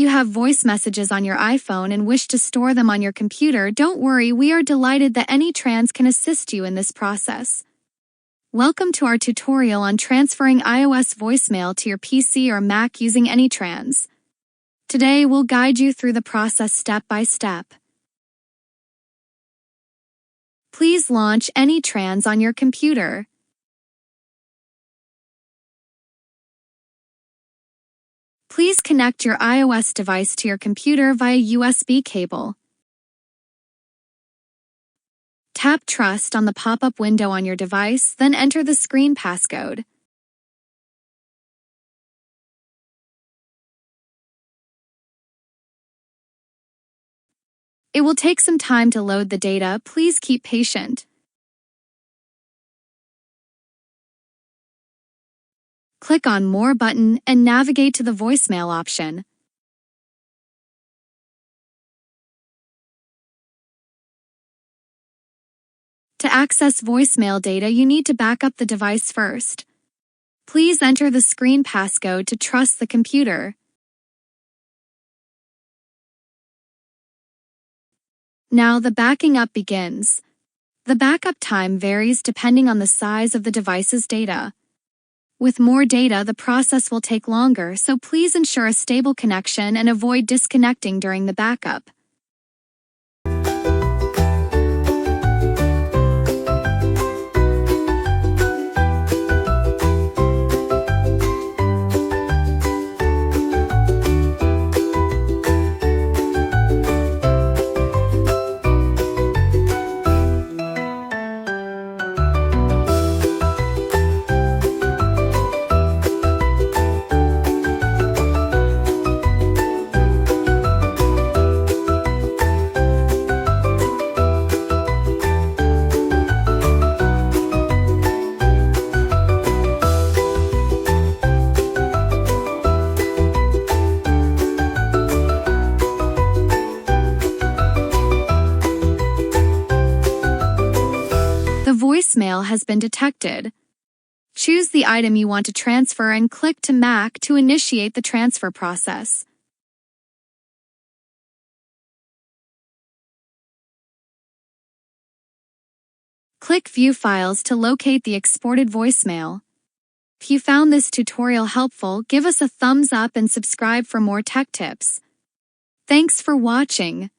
you have voice messages on your iPhone and wish to store them on your computer, don't worry, we are delighted that AnyTrans can assist you in this process. Welcome to our tutorial on transferring iOS voicemail to your PC or Mac using AnyTrans. Today, we'll guide you through the process step by step. Please launch AnyTrans on your computer. Please connect your iOS device to your computer via USB cable. Tap Trust on the pop-up window on your device, then enter the screen passcode. It will take some time to load the data. Please keep patient. Click on More button and navigate to the voicemail option. To access voicemail data, you need to back up the device first. Please enter the screen passcode to trust the computer. Now the backing up begins. The backup time varies depending on the size of the device's data. With more data, the process will take longer, so please ensure a stable connection and avoid disconnecting during the backup. The voicemail has been detected. Choose the item you want to transfer and click to Mac to initiate the transfer process. Click View Files to locate the exported voicemail. If you found this tutorial helpful, give us a thumbs up and subscribe for more tech tips. Thanks for watching.